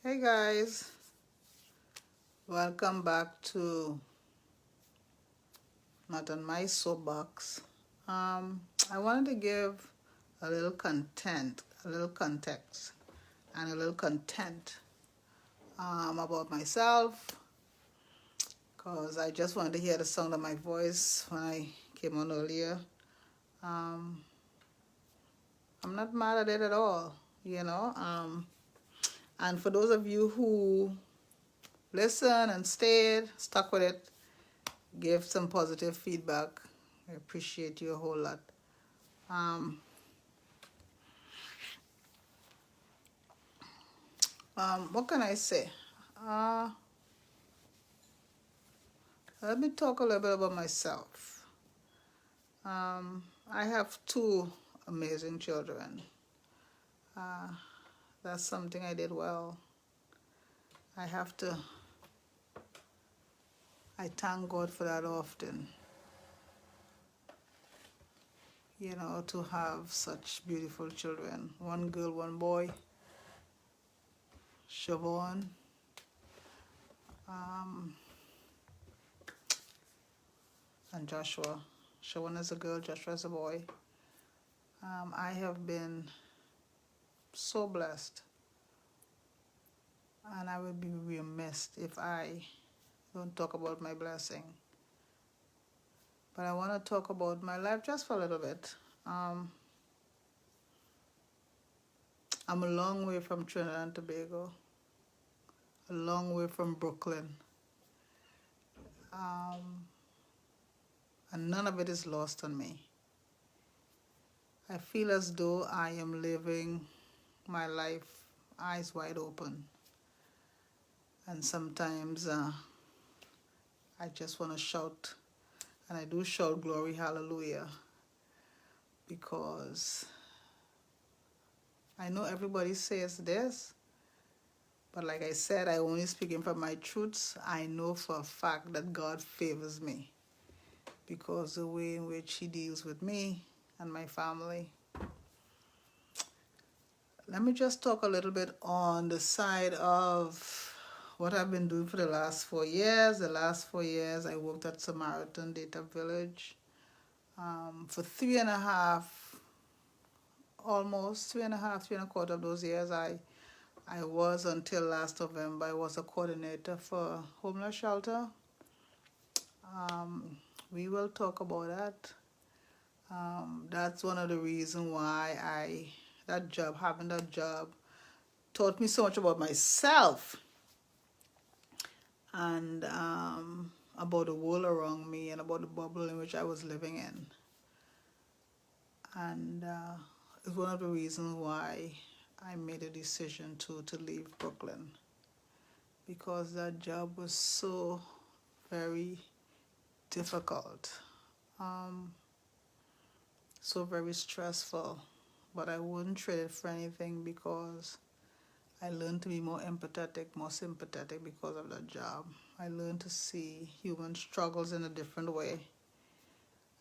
Hey guys, welcome back to Not on My Soapbox. I wanted to give a little content, a little context, and a little content about myself because I just wanted to hear the sound of my voice when I came on earlier. Um, I'm not mad at it at all, you know. And for those of you who listen and stayed, stuck with it, give some positive feedback. I appreciate you a whole lot. Um, what can I say? Uh, Let me talk a little bit about myself. I have two amazing children. Uh, that's something I did well. I have to, I thank God for that often, you know, to have such beautiful children. One girl, one boy, Siobhan, um, and Joshua. Siobhan is a girl, Joshua is a boy. I have been so blessed, and I would be remiss if I don't talk about my blessing. But I want to talk about my life just for a little bit. Um, I'm a long way from Trinidad and Tobago, a long way from Brooklyn, and none of it is lost on me. I feel as though I am living my life eyes wide open, and sometimes I just want to shout, and I do shout glory, hallelujah, because I know everybody says this, but like I said, I only speaking from my truths. I know for a fact that God favors me because the way in which He deals with me and my family. Let me just talk a little bit on the side of what I've been doing for the last 4 years. The last 4 years, I worked at Samaritan Data Village for 3.5, almost 3.5, 3.25 of those years. I was, until last November, I was a coordinator for homeless shelter. We will talk about that. That's one of the reasons why having that job taught me so much about myself and about the world around me and about the bubble in which I was living in. And it's one of the reasons why I made a decision to leave Brooklyn, because that job was so very difficult, so very stressful. But I wouldn't trade it for anything because I learned to be more empathetic, more sympathetic because of that job. I learned to see human struggles in a different way.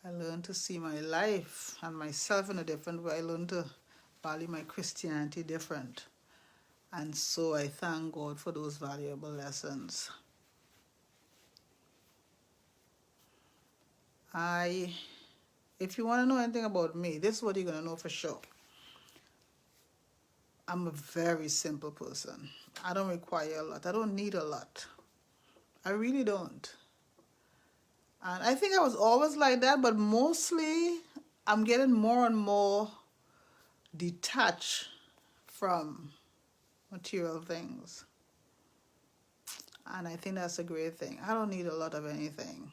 I learned to see my life and myself in a different way. I learned to value my Christianity different. And so I thank God for those valuable lessons. If you want to know anything about me, this is what you're going to know for sure. I'm a very simple person. I don't require a lot. I don't need a lot. I really don't. And I think I was always like that, but mostly I'm getting more and more detached from material things. And I think that's a great thing. I don't need a lot of anything.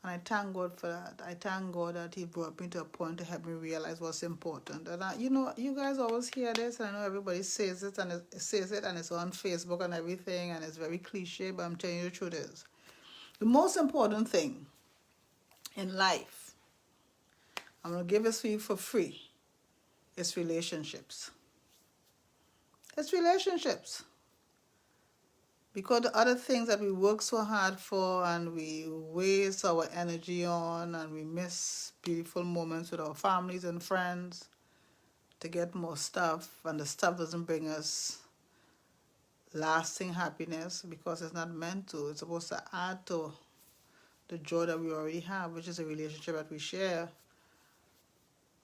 And I thank God for that. I thank God that He brought me to a point to help me realize what's important. And you guys always hear this, and I know everybody says it, and it's on Facebook and everything, and it's very cliche, but I'm telling you the truth is, the most important thing in life, I'm going to give it to you for free, is relationships. It's relationships. Because the other things that we work so hard for and we waste our energy on and we miss beautiful moments with our families and friends, to get more stuff, and the stuff doesn't bring us lasting happiness because it's not meant to. It's supposed to add to the joy that we already have, which is a relationship that we share.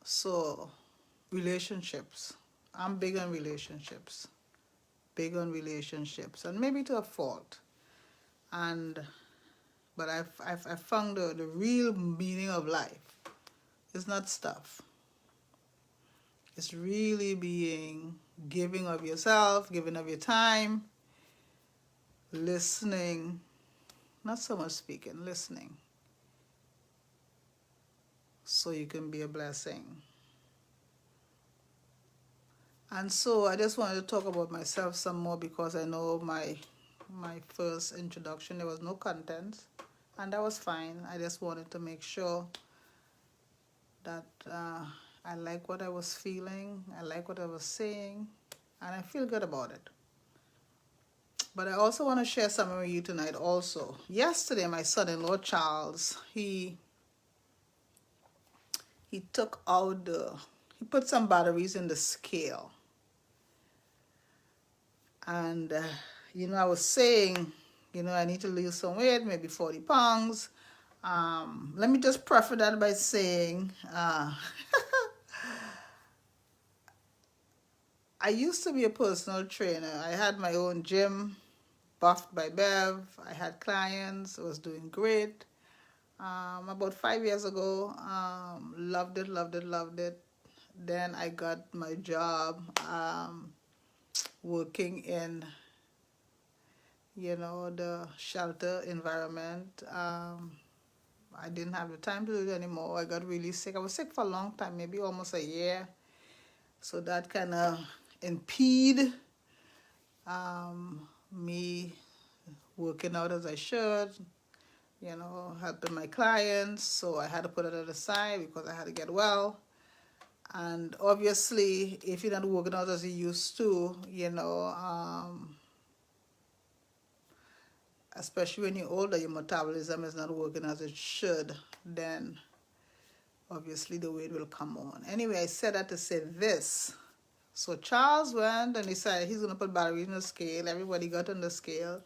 So, relationships. I'm big on relationships. Big on relationships, and maybe to a fault. But I've found the real meaning of life is not stuff. It's really being giving of yourself, giving of your time, listening, not so much speaking, listening, so you can be a blessing. And so I just wanted to talk about myself some more because I know my first introduction, there was no content, and that was fine. I just wanted to make sure that I like what I was feeling, I like what I was saying, and I feel good about it. But I also want to share something with you tonight also. Yesterday, my son-in-law, Charles, he took out he put some batteries in the scale. And, I was saying, I need to lose some weight, maybe 40 pounds. Let me just preface that by saying, I used to be a personal trainer. I had my own gym, Buffed by Bev. I had clients. I was doing great. About 5 years ago, loved it, loved it, loved it. Then I got my job working in, the shelter environment. I didn't have the time to do it anymore. I got really sick. I was sick for a long time, maybe almost a year. So that kind of impede me working out as I should, helping my clients. So I had to put it at the side because I had to get well. And obviously, if you're not working out as you used to, especially when you're older, your metabolism is not working as it should, then obviously the weight will come on. Anyway, I said that to say this. So Charles went and decided he's going to put batteries in the scale. Everybody got on the scale.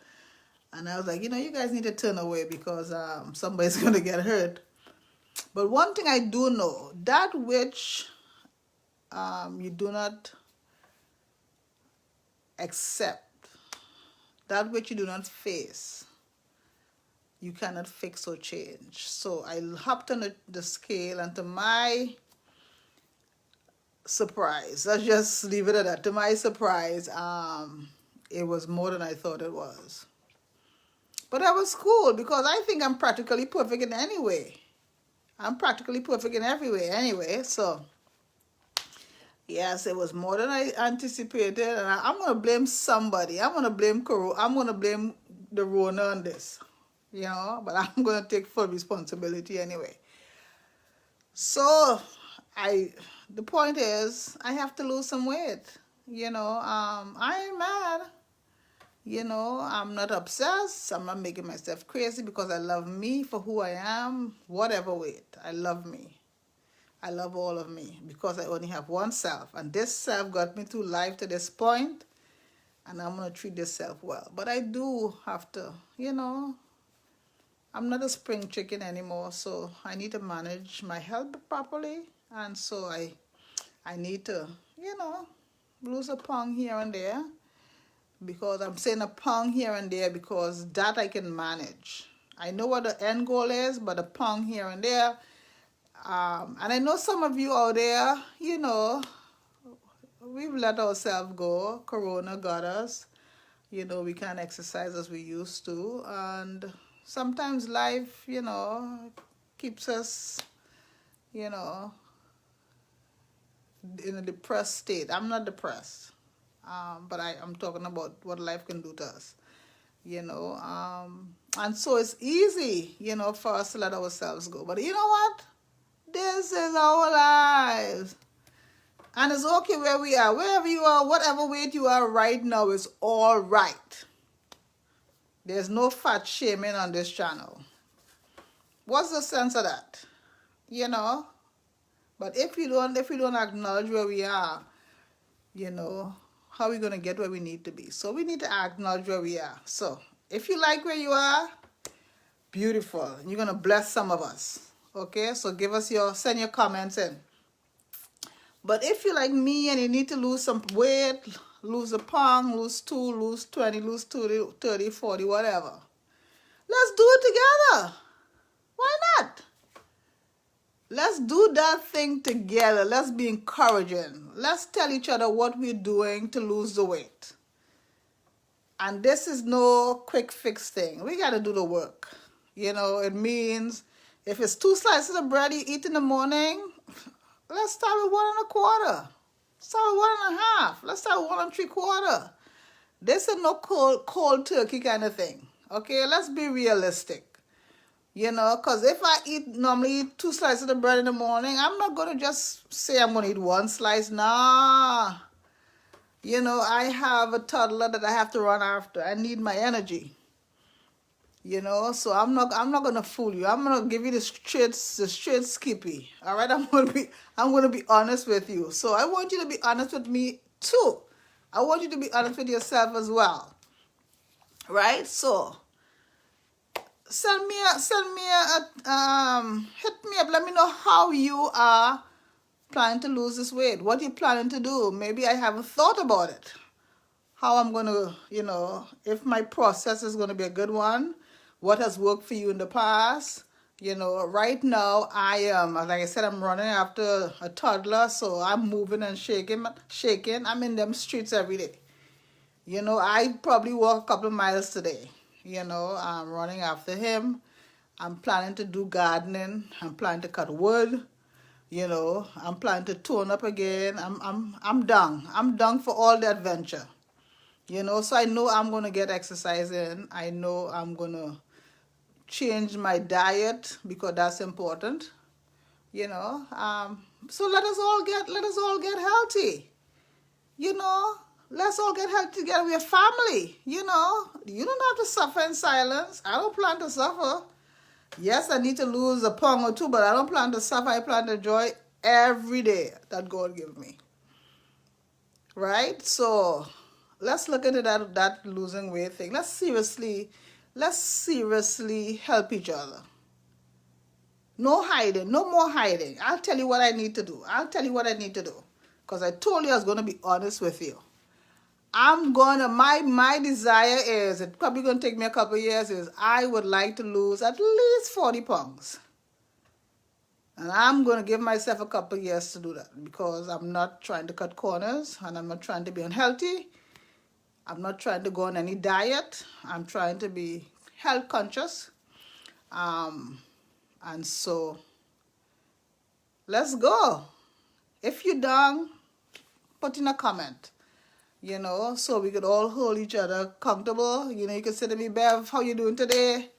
And I was like, you guys need to turn away because somebody's going to get hurt. But one thing I do know, that which you do not accept, that which you do not face, you cannot fix or change. So I hopped on the scale, and to my surprise, let's just leave it at that. To my surprise, it was more than I thought it was. But that was cool because I think I'm practically perfect in any way. I'm practically perfect in every way anyway. So yes, it was more than I anticipated, and I'm going to blame somebody. I'm going to blame the Rona on this, but I'm going to take full responsibility anyway. So the point is, I have to lose some weight. I ain't mad. I'm not obsessed. I'm not making myself crazy because I love me for who I am, whatever weight. I love me. I love all of me because I only have one self. And this self got me through life to this point, and I'm going to treat this self well. But I do have to, I'm not a spring chicken anymore, so I need to manage my health properly. And so I need to, lose a pound here and there. Because I'm saying a pound here and there because that I can manage. I know what the end goal is, but a pound here and there. And I know some of you out there, we've let ourselves go. Corona got us. We can't exercise as we used to. And sometimes life, keeps us, in a depressed state. I'm not depressed. But I'm talking about what life can do to us, and so it's easy, for us to let ourselves go. But you know what? This is our lives. And it's okay where we are. Wherever you are, whatever weight you are right now is all right. There's no fat shaming on this channel. What's the sense of that? But if we don't acknowledge where we are, you know, how are we gonna get where we need to be? So we need to acknowledge where we are. So if you like where you are, beautiful. You're gonna bless some of us. Okay, so send your comments in. But if you're like me and you need to lose some weight, lose a pound, lose 2, lose 20, lose 30, 40, whatever, let's do it together. Why not? Let's do that thing together. Let's be encouraging. Let's tell each other what we're doing to lose the weight. And this is no quick fix thing. We got to do the work. You know, it means if it's 2 slices of bread you eat in the morning, let's start with 1 1/4. Start with 1 1/2. Let's start with 1 3/4. This is no cold turkey kind of thing. Okay, let's be realistic. You know, because if I normally eat 2 slices of bread in the morning, I'm not going to just say I'm going to eat 1 slice. Nah. You know, I have a toddler that I have to run after. I need my energy. You know, so I'm not gonna fool you. I'm gonna give you the straight skippy. All right, I'm gonna be honest with you. So I want you to be honest with me too. I want you to be honest with yourself as well. Right? So hit me up. Let me know how you are planning to lose this weight. What you planning to do? Maybe I haven't thought about it. How I'm gonna, you know, if my process is gonna be a good one. What has worked for you in the past? You know, right now I am, like I said, I'm running after a toddler, so I'm moving and shaking. I'm in them streets every day. You know, I probably walk a couple of miles today. You know, I'm running after him. I'm planning to do gardening. I'm planning to cut wood. You know, I'm planning to tone up again. I'm done. I'm done for all the adventure. You know, so I know I'm gonna get exercise in. I know I'm gonna change my diet because that's important. You know, so let us all get healthy. You know, let's all get healthy together. We're family. You know, you don't have to suffer in silence. I don't plan to suffer. Yes, I need to lose a pound or 2, but I don't plan to suffer. I plan to enjoy every day that God gives me. Right? So let's look into that losing weight thing. Let's seriously help each other. No hiding, no more hiding. I'll tell you what I need to do. Because I told you I was going to be honest with you. My desire is, it's probably going to take me a couple of years, is I would like to lose at least 40 pounds. And I'm going to give myself a couple of years to do that because I'm not trying to cut corners and I'm not trying to be unhealthy. I'm not trying to go on any diet. I'm trying to be health conscious. And so let's go. If you're done, put in a comment, you know, so we could all hold each other accountable. You know, you can say to me, Bev, how you doing today?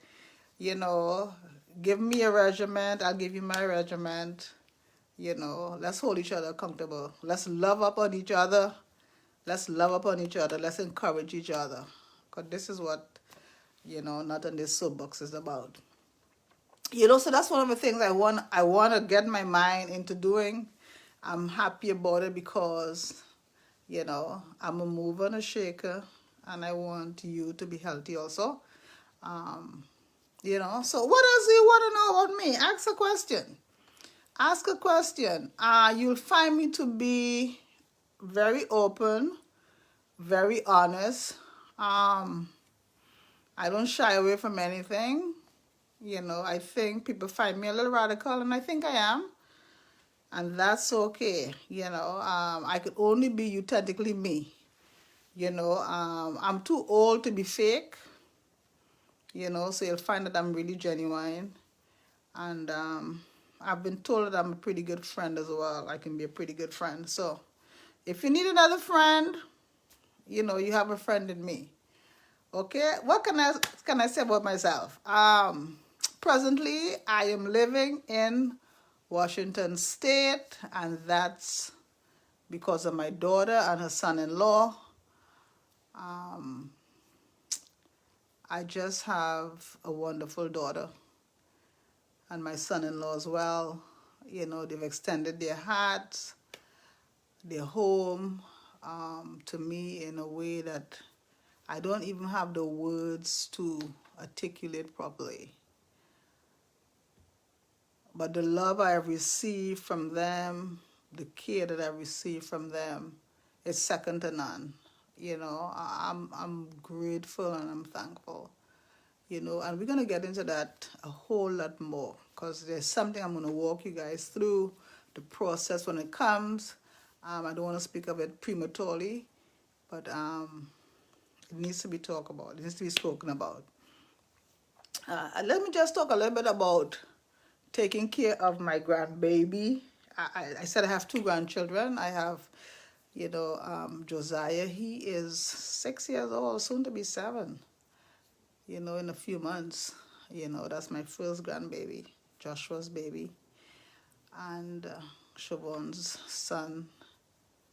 You know, give me a regimen. I'll give you my regimen. You know, let's hold each other accountable. Let's love up on each other. Let's encourage each other. Because this is what, you know, Not on This Soapbox is about. You know, so that's one of the things I want to get my mind into doing. I'm happy about it because, you know, I'm a mover and a shaker, and I want you to be healthy also. You know, so what else do you want to know about me? Ask a question. You'll find me to be very open, very honest. I don't shy away from anything. You know, I think people find me a little radical, and I think I am. And that's okay. You know, I could only be authentically me. You know, I'm too old to be fake. You know, so you'll find that I'm really genuine. And I've been told that I'm a pretty good friend as well. I can be a pretty good friend. So if you need another friend, you know, you have a friend in me. Okay, what can I say about myself? Presently, I am living in Washington State, and that's because of my daughter and her son-in-law. I just have a wonderful daughter, and my son-in-law as well. You know, they've extended their hearts, their home, to me in a way that I don't even have the words to articulate properly. But the love I have received from them, the care that I've received from them, is second to none. You know, I'm grateful and I'm thankful. You know, and we're gonna get into that a whole lot more because there's something I'm gonna walk you guys through the process when it comes. I don't want to speak of it prematurely, but it needs to be talked about. It needs to be spoken about. Let me just talk a little bit about taking care of my grandbaby. I said I have two grandchildren. I have, you know, Josiah. He is 6 years old, soon to be 7. You know, in a few months. You know, that's my first grandbaby, Joshua's baby. And Siobhan's son,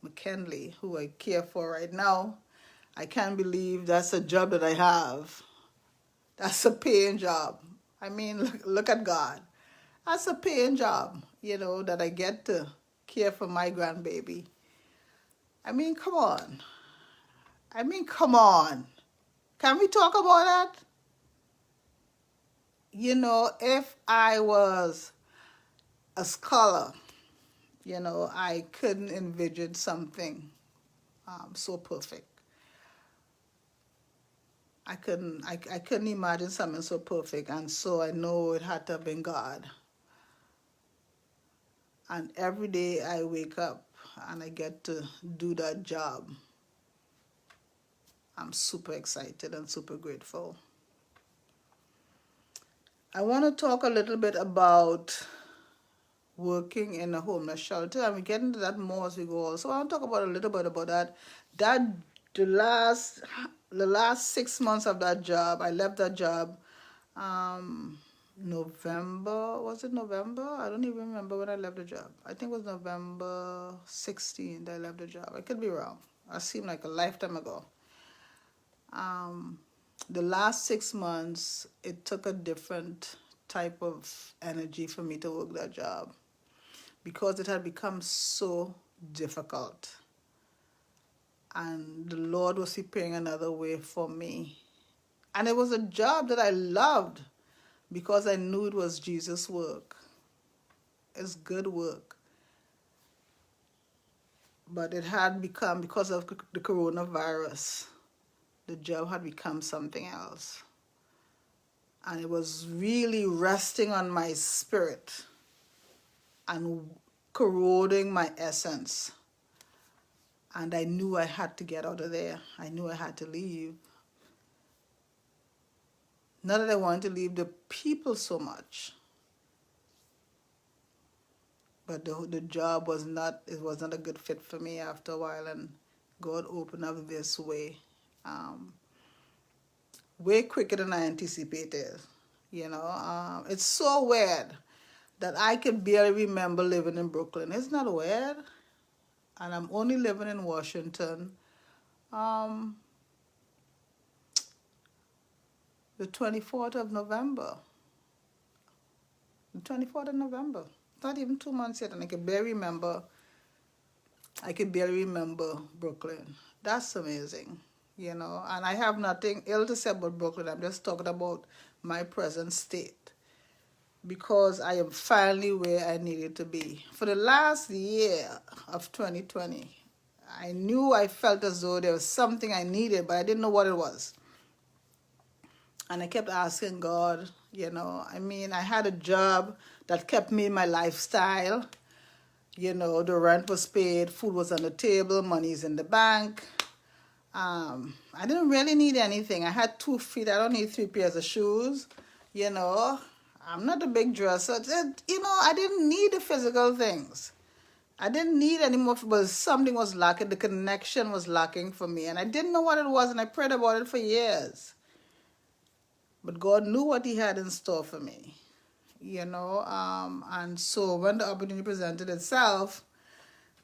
McKinley, who I care for right now. I can't believe that's a job that I have. That's a paying job. I mean, look at God. That's a paying job, you know, that I get to care for my grandbaby. I mean, come on. I mean, come on. Can we talk about that? You know, if I was a scholar, you know, I couldn't envision something so perfect. I couldn't imagine something so perfect, and so I know it had to have been God. And every day I wake up and I get to do that job. I'm super excited and super grateful. I want to talk a little bit about working in a homeless shelter, and we get into that more as we go. So I want to talk about a little bit about that. The last 6 months of that job, I left that job November, was it November? I don't even remember when I left the job. I think it was November 16th I left the job. I could be wrong. It seemed like a lifetime ago. The last 6 months, it took a different type of energy for me to work that job because it had become so difficult. And the Lord was preparing another way for me. And it was a job that I loved because I knew it was Jesus' work. It's good work. But it had become, because of the coronavirus, the job had become something else. And it was really resting on my spirit and corroding my essence. And I knew I had to get out of there. I knew I had to leave. Not that I wanted to leave the people so much, but the job was not a good fit for me after a while, and God opened up this way, way quicker than I anticipated. You know, it's so weird that I can barely remember living in Brooklyn. Isn't that weird? And I'm only living in Washington. The 24th of November. The 24th of November. Not even 2 months yet, and I can barely remember Brooklyn. That's amazing, you know. And I have nothing ill to say about Brooklyn. I'm just talking about my present state because I am finally where I needed to be. For the last year of 2020, I felt as though there was something I needed, but I didn't know what it was. And I kept asking God, you know, I mean, I had a job that kept me in my lifestyle. You know, the rent was paid, food was on the table, money's in the bank. I didn't really need anything. I had 2 feet. I don't need 3 pairs of shoes. You know, I'm not a big dresser. You know, I didn't need the physical things. I didn't need any more, but something was lacking. The connection was lacking for me. And I didn't know what it was, and I prayed about it for years. But God knew what he had in store for me, you know. And so when the opportunity presented itself,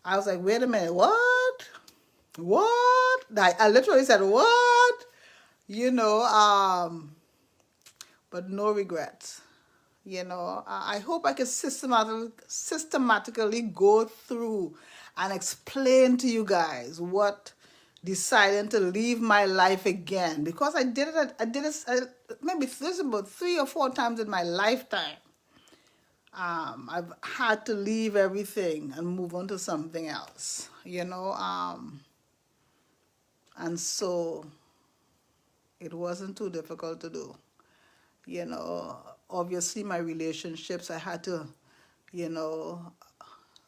I was like, wait a minute, what? What? I literally said, what? You know, but no regrets. You know, I hope I can systematically go through and explain to you guys what deciding to leave my life again, because I did it maybe this is about 3 or 4 times in my lifetime. I've had to leave everything and move on to something else, you know. And so it wasn't too difficult to do. You know, obviously my relationships, I had to, you know,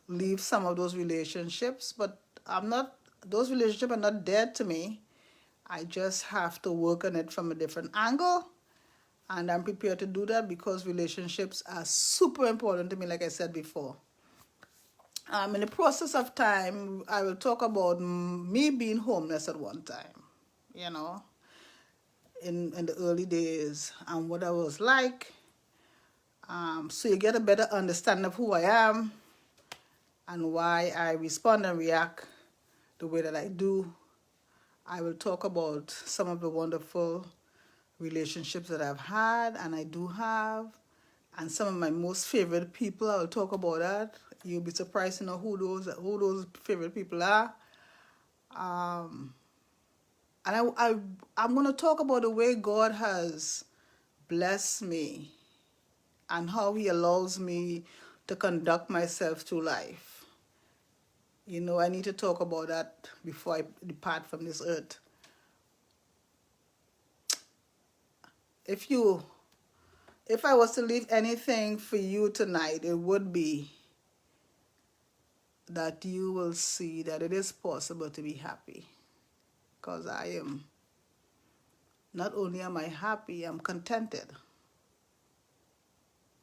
leave some of those relationships, but those relationships are not dead to me. I just have to work on it from a different angle. And I'm prepared to do that because relationships are super important to me, like I said before. In the process of time, I will talk about me being homeless at one time, you know, in the early days and what I was like. So you get a better understanding of who I am and why I respond and react the way that I do. I will talk about some of the wonderful relationships that I've had and I do have, and some of my most favorite people. I will talk about that. You'll be surprised to know who those favorite people are. Um, and I'm going to talk about the way God has blessed me and how He allows me to conduct myself through life. You know, I need to talk about that before I depart from this earth. If I was to leave anything for you tonight, it would be that you will see that it is possible to be happy. Because not only am I happy, I'm contented.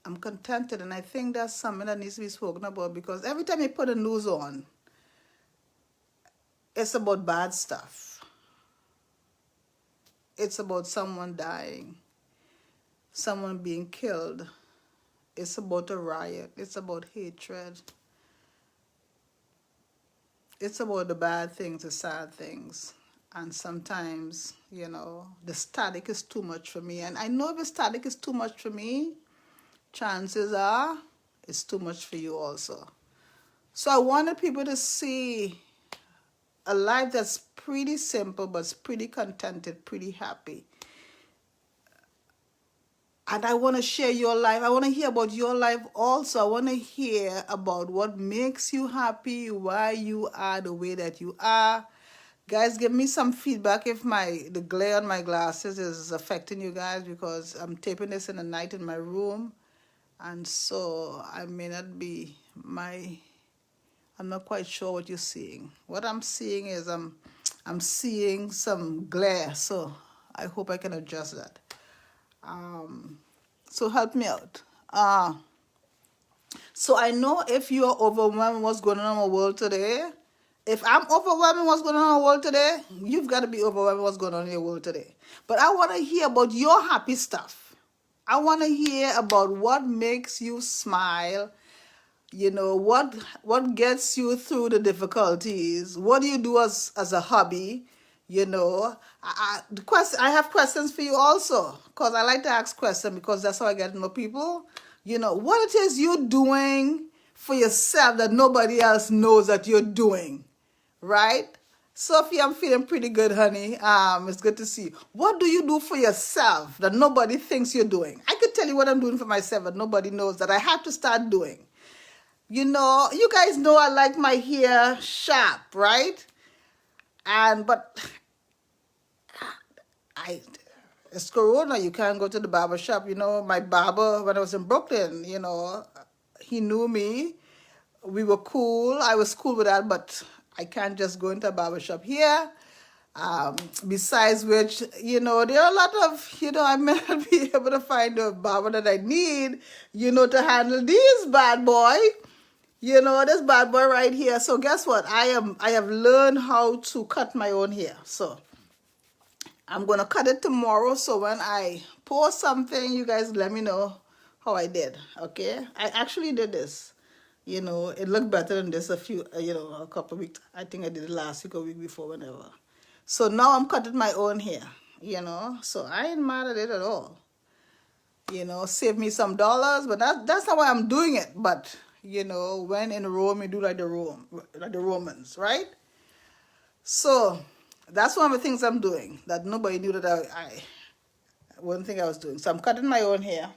I'm contented, and I think that's something that needs to be spoken about, because every time you put the news on, it's about bad stuff. It's about someone dying, someone being killed. It's about a riot. It's about hatred. It's about the bad things, the sad things. And sometimes, you know, the static is too much for me. And I know if the static is too much for me, chances are it's too much for you also. So I wanted people to see a life that's pretty simple, but it's pretty contented, pretty happy. And I want to share your life. I want to hear about your life also. I want to hear about what makes you happy, why you are the way that you are. Guys, give me some feedback if the glare on my glasses is affecting you guys, because I'm taping this in the night in my room. And so I may not be I'm not quite sure what you're seeing. What I'm seeing is I'm seeing some glare, so I hope I can adjust that. So help me out. So I know if you're overwhelmed with what's going on in the world today, if I'm overwhelmed with what's going on in the world today, you've got to be overwhelmed with what's going on in your world today. But I want to hear about your happy stuff. I want to hear about what makes you smile. You know, what gets you through the difficulties. What do you do as a hobby? You know, I have questions for you also, because I like to ask questions, because that's how I get to know people. You know, what it is you're doing for yourself that nobody else knows that you're doing, right? Sophie, I'm feeling pretty good, honey. It's good to see you. What do you do for yourself that nobody thinks you're doing? I could tell you what I'm doing for myself, but nobody knows that I have to start doing. You know, you guys know I like my hair sharp, right? But it's Corona. You can't go to the barber shop. You know, my barber, when I was in Brooklyn, you know, he knew me. We were cool. I was cool with that, but I can't just go into a barber shop here. Besides which, you know, there are a lot of, you know, I may not be able to find a barber that I need, you know, to handle this bad boy. You know, this bad boy right here. So guess what? I have learned how to cut my own hair. So I'm going to cut it tomorrow. So when I post something, you guys let me know how I did. Okay? I actually did this. You know, it looked better than this a couple of weeks. I think I did it last week or week before, whenever. So now I'm cutting my own hair, you know. So I ain't mad at it at all. save me some dollars. But that's not why I'm doing it. But when in Rome, you do like the Romans, right? So that's one of the things I'm doing that nobody knew that I wouldn't think I was doing. So I'm cutting my own hair.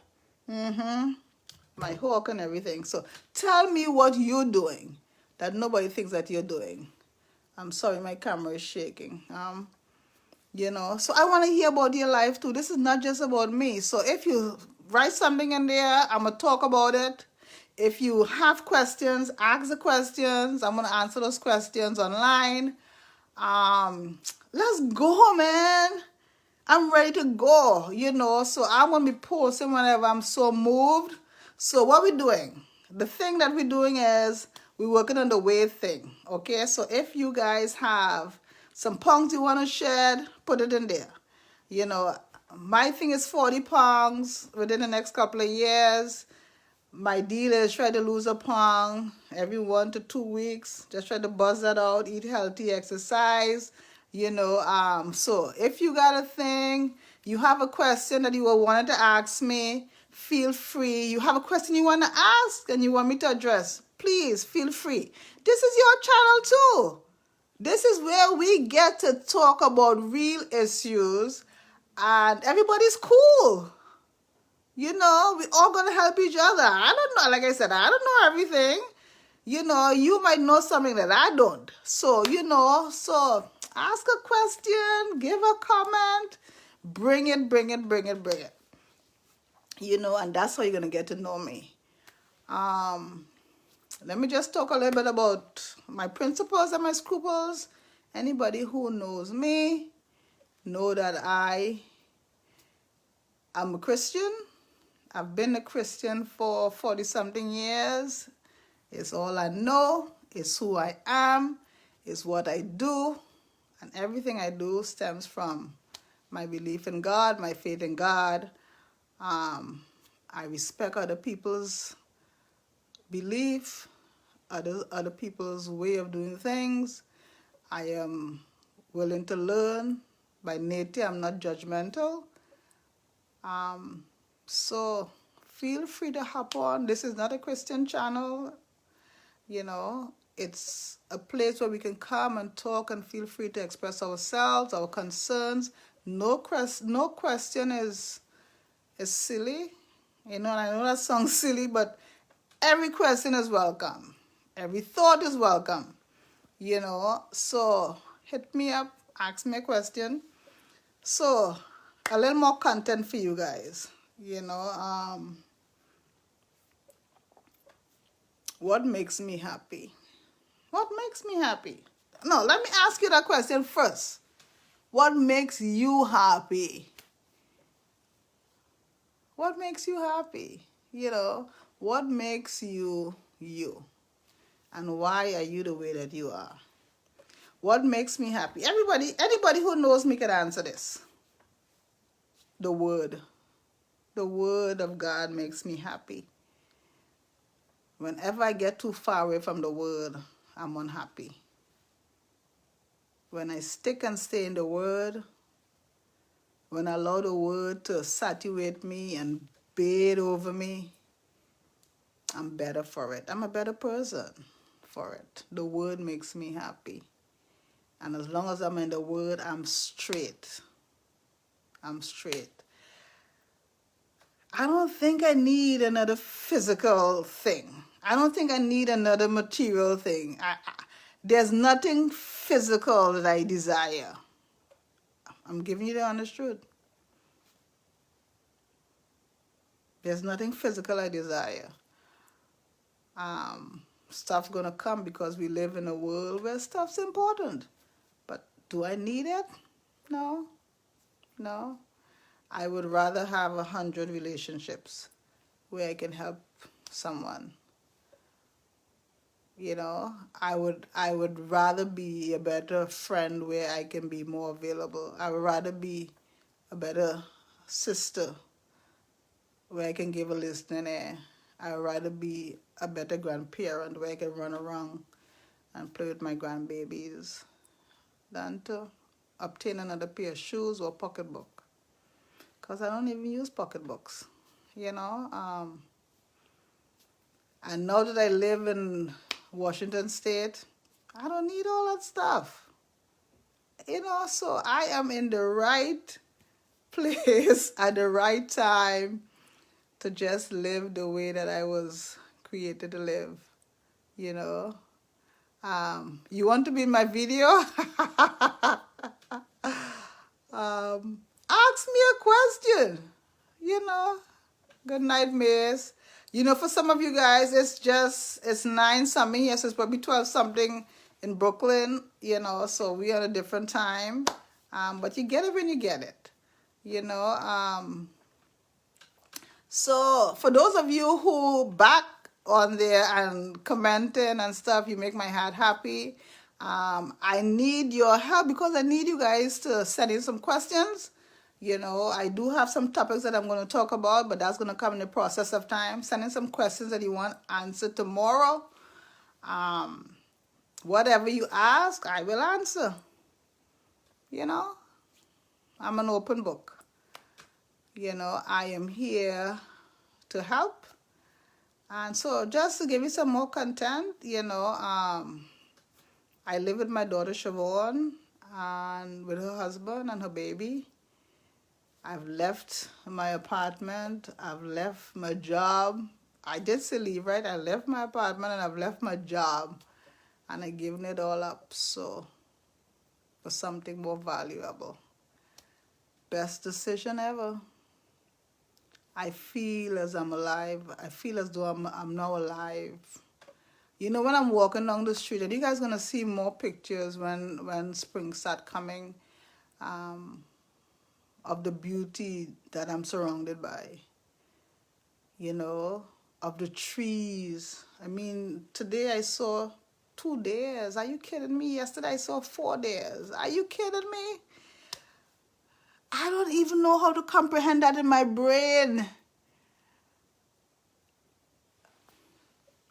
My hawk and everything. So tell me what you're doing that nobody thinks that you're doing. I'm sorry, my camera is shaking. So I want to hear about your life too. This is not just about me. So if you write something in there, I'm going to talk about it. If you have questions, ask the questions. I'm going to answer those questions online. Let's go, man. I'm ready to go, so I'm going to be posting whenever I'm so moved. So what we're doing, the thing that we're doing is we're working on the wave thing, okay? So if you guys have some pounds you want to shed, put it in there. My thing is 40 pounds within the next couple of years. My deal is try to lose a pound every 1 to 2 weeks. Just try to buzz that out, eat healthy, exercise. So if you got a thing, you have a question that you wanted to ask me, feel free. You have a question you want to ask and you want me to address, please feel free. This is your channel too. This is where we get to talk about real issues and everybody's cool. We all gonna help each other. I don't know, like I said, I don't know everything. You might know something that I don't. So, so ask a question, give a comment, bring it. And that's how you're gonna get to know me. Let me just talk a little bit about my principles and my scruples. Anybody who knows me know that I am a Christian. I've been a Christian for 40-something years. It's all I know. It's who I am. It's what I do. And everything I do stems from my belief in God, my faith in God. I respect other people's belief, other people's way of doing things. I am willing to learn. By nature, I'm not judgmental. So feel free to hop on. This is not a Christian channel. It's a place where we can come and talk and feel free to express ourselves, our concerns. No question is silly. And I know that sounds silly, but every question is welcome. Every thought is welcome. So hit me up, ask me a question. So a little more content for you guys. What makes me happy? What makes me happy? No, let me ask you that question first. What makes you happy? What makes you happy? What makes you you? And why are you the way that you are? What makes me happy? Anybody who knows me can answer this. The word. The word of God makes me happy. Whenever I get too far away from the word, I'm unhappy. When I stick and stay in the word, when I allow the word to saturate me and bathe over me, I'm better for it. I'm a better person for it. The word makes me happy. And as long as I'm in the word, I'm straight. I'm straight. I don't think I need another physical thing. I don't think I need another material thing. There's nothing physical that I desire. I'm giving you the honest truth. There's nothing physical I desire. Stuff's gonna come because we live in a world where stuff's important. But do I need it? No. I would rather have 100 relationships where I can help someone. I would rather be a better friend where I can be more available. I would rather be a better sister where I can give a listening ear. I would rather be a better grandparent where I can run around and play with my grandbabies than to obtain another pair of shoes or pocketbook. Because I don't even use pocketbooks. you know. And now that I live in Washington State, I don't need all that stuff, you know. So I am in the right place at the right time to just live the way that I was created to live, you know. You want to be in my video? Ask me a question, you know. Good night, miss. You know, for some of you guys, it's 9 something. Yes, it's probably 12 something in Brooklyn, you know, so we are at a different time. But you get it when you get it, you know. So for those of you who back on there and commenting and stuff, you make my heart happy. I need your help because I need you guys to send in some questions. You know, I do have some topics that I'm going to talk about, but that's going to come in the process of time. Send in some questions that you want answered tomorrow. Whatever you ask, I will answer. You know, I'm an open book. You know, I am here to help. And so just to give you some more content, you know, I live with my daughter Siobhan and with her husband and her baby. I've left my apartment. I've left my job. I did say leave, right? I left my apartment and I've left my job and I've given it all up. So for something more valuable. Best decision ever. I feel as I'm alive. I feel as though I'm now alive. You know, when I'm walking down the street, and you guys gonna see more pictures when spring start coming, of the beauty that I'm surrounded by. You know, of the trees. I mean, today I saw 2 deers. Are you kidding me? Yesterday I saw 4 deers. Are you kidding me? I don't even know how to comprehend that in my brain.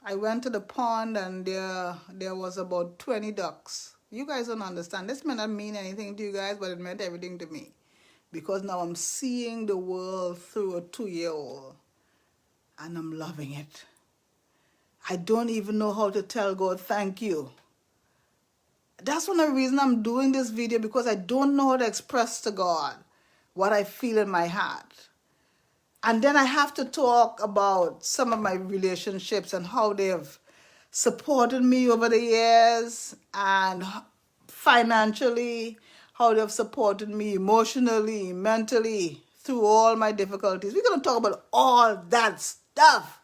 I went to the pond and there was about 20 ducks. You guys don't understand. This may not mean anything to you guys, but it meant everything to me. Because now I'm seeing the world through a 2-year-old. And I'm loving it. I don't even know how to tell God thank you. That's one of the reasons I'm doing this video, because I don't know how to express to God what I feel in my heart. And then I have to talk about some of my relationships and how they've supported me over the years, and financially, how they've supported me emotionally, mentally, through all my difficulties. We're going to talk about all that stuff.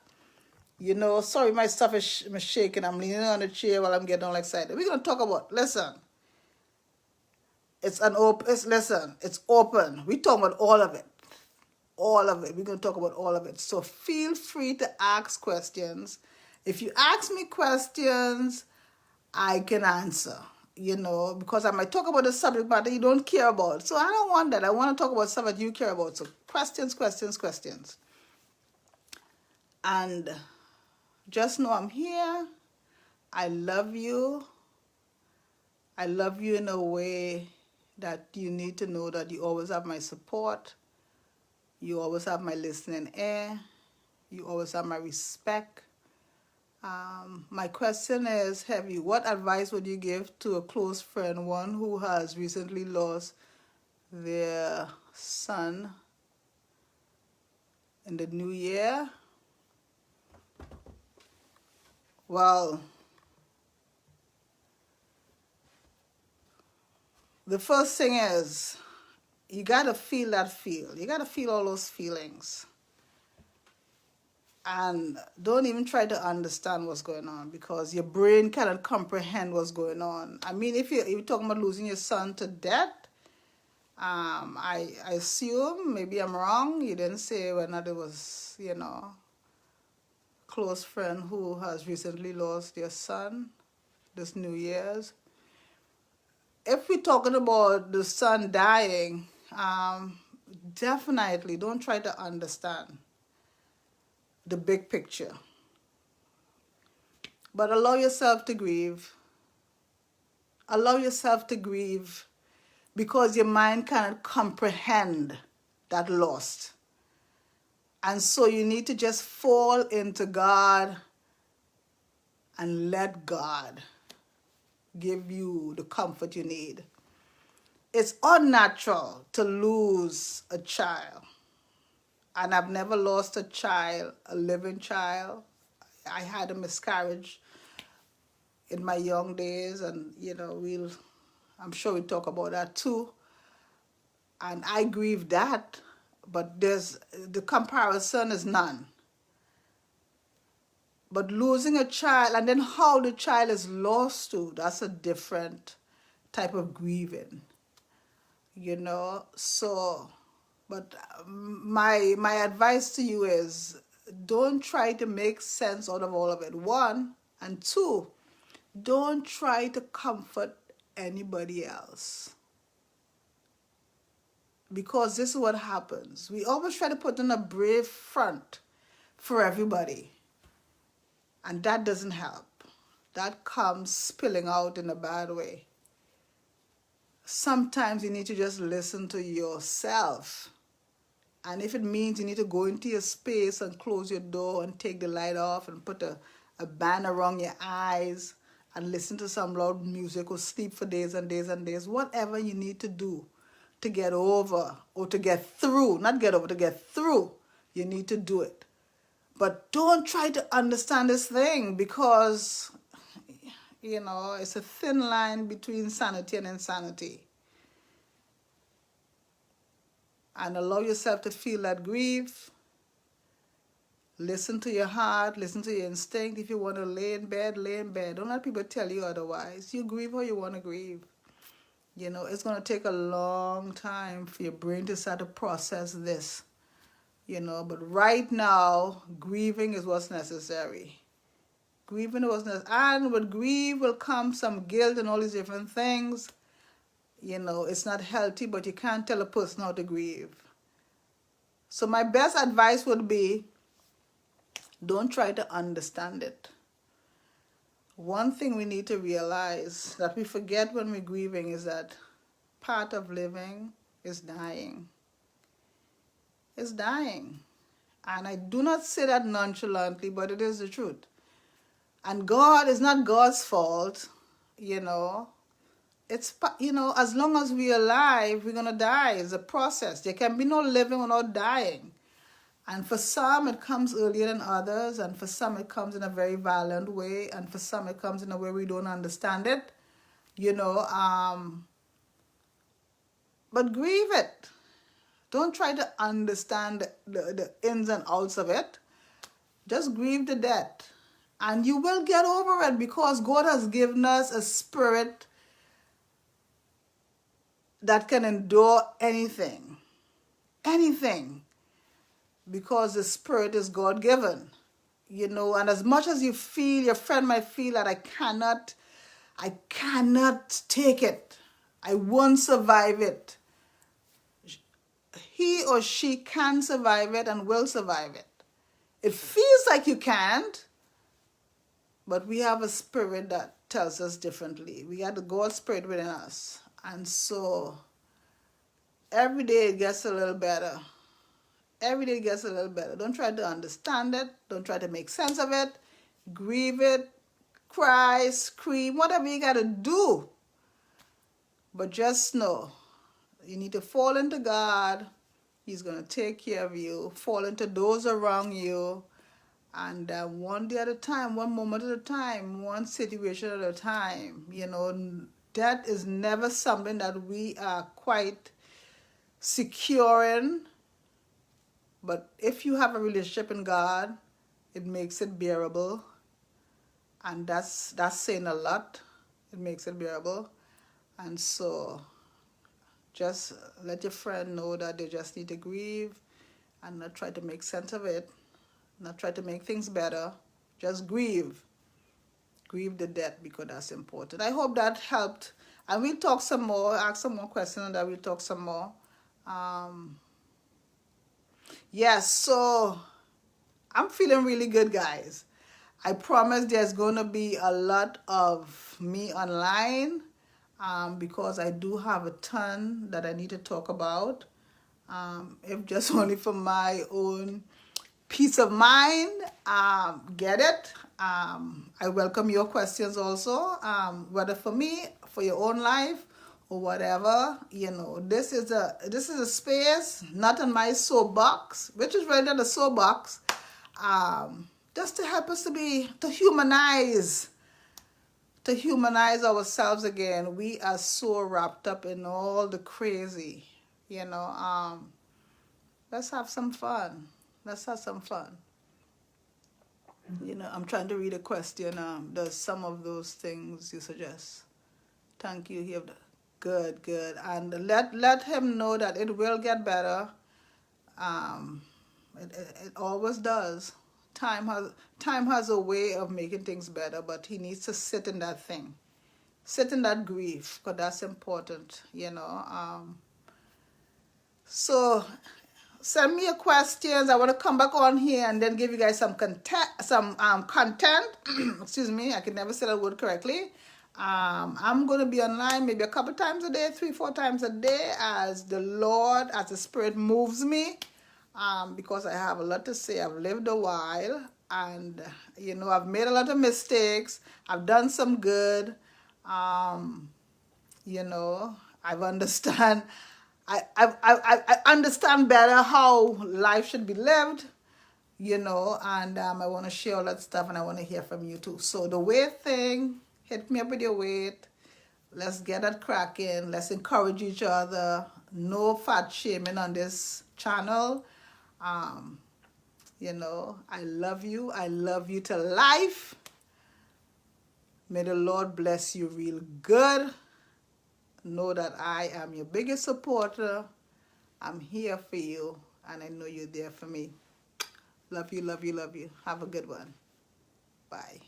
You know, sorry, my stuff is shaking. I'm leaning on the chair while I'm getting all excited. We're going to talk about, listen, it's open. We talk about all of it. All of it. We're going to talk about all of it. So feel free to ask questions. If you ask me questions, I can answer, you know, because I might talk about a subject matter you don't care about. So I don't want that. I want to talk about stuff that you care about. So questions. And just know I'm here. I love you. I love you in a way that you need to know that you always have my support. You always have my listening ear. You always have my respect. My question is, what advice would you give to a close friend, one who has recently lost their son in the new year? Well, the first thing is, you gotta feel that feel. You gotta feel all those feelings. And don't even try to understand what's going on, because your brain cannot comprehend what's going on. I mean, if you're talking about losing your son to death, I assume, maybe I'm wrong, you didn't say whether there was, you know, close friend who has recently lost their son this New Year's. If we're talking about the son dying, definitely don't try to understand the big picture. But allow yourself to grieve. Allow yourself to grieve, because your mind cannot comprehend that loss. And so you need to just fall into God and let God give you the comfort you need. It's unnatural to lose a child. And I've never lost a child, a living child. I had a miscarriage in my young days, and I'm sure we'll talk about that too. And I grieve that, but the comparison is none. But losing a child and then how the child is lost to, that's a different type of grieving, So, but my advice to you is don't try to make sense out of all of it. One, and two, don't try to comfort anybody else. Because this is what happens. We always try to put on a brave front for everybody. And that doesn't help. That comes spilling out in a bad way. Sometimes you need to just listen to yourself. And if it means you need to go into your space and close your door and take the light off and put a band around your eyes and listen to some loud music or sleep for days and days and days, whatever you need to do to get over or to get through, not get over, to get through, you need to do it. But don't try to understand this thing because, it's a thin line between sanity and insanity. And allow yourself to feel that grief. Listen to your heart, listen to your instinct. If you want to lay in bed, lay in bed. Don't let people tell you otherwise. You grieve how you want to grieve. It's going to take a long time for your brain to start to process this. But right now, grieving is what's necessary. Grieving is what's necessary. And with grief will come some guilt and all these different things. It's not healthy, but you can't tell a person how to grieve. So my best advice would be, don't try to understand it. One thing we need to realize that we forget when we're grieving is that part of living is dying. It's dying. And I do not say that nonchalantly, but it is the truth. And God is not God's fault, It's, as long as we're alive, we're going to die. It's a process. There can be no living without dying. And for some, it comes earlier than others. And for some, it comes in a very violent way. And for some, it comes in a way we don't understand it. But grieve it. Don't try to understand the ins and outs of it. Just grieve the death. And you will get over it because God has given us a spirit that can endure anything. Anything. Because the spirit is God-given. And as much as you feel, your friend might feel that I cannot take it. I won't survive it. He or she can survive it and will survive it. It feels like you can't, but we have a spirit that tells us differently. We got the God spirit within us. And so every day it gets a little better. Every day it gets a little better. Don't try to understand it. Don't try to make sense of it. Grieve it. Cry, scream, whatever you got to do. But just know, you need to fall into God. He's going to take care of you. Fall into those around you. And one day at a time, one moment at a time, one situation at a time. That is never something that we are quite secure in. But if you have a relationship in God, it makes it bearable. And that's saying a lot. It makes it bearable. And so just let your friend know that they just need to grieve and not try to make sense of it. Not try to make things better. Just grieve. Grieve the death because that's important. I hope that helped. And we'll talk some more, ask some more questions, and then we'll talk some more. Yes, so I'm feeling really good, guys. I promise there's going to be a lot of me online because I do have a ton that I need to talk about. If just only for my own peace of mind. Get it? I welcome your questions also, whether for me, for your own life, or whatever. This is a space, not in my soapbox, which is really not a soapbox, just to help us to humanize ourselves again. We are so wrapped up in all the crazy, you know. Let's have some fun. Let's have some fun. I'm trying to read a question. Does some of those things you suggest? Thank you. Good, good. And let him know that it will get better. Um, it always does. Time has a way of making things better, but he needs to sit in that thing, sit in that grief, because that's important. So send me your questions. I want to come back on here and then give you guys some content. Excuse me, I can never say that word correctly. I'm going to be online maybe a couple times a day, 3-4 times a day, as the Spirit moves me. Because I have a lot to say. I've lived a while, and I've made a lot of mistakes. I've done some good. I've understand. I understand better how life should be lived. And I want to share all that stuff, and I want to hear from you too. So the weight thing, hit me up with your weight. Let's get it cracking. Let's encourage each other. No fat shaming on this channel. I love you. I love you to life. May the Lord bless you real good. Know that I am your biggest supporter. I'm here for you, and I know you're there for me. Love you, love you, love you. Have a good one. Bye.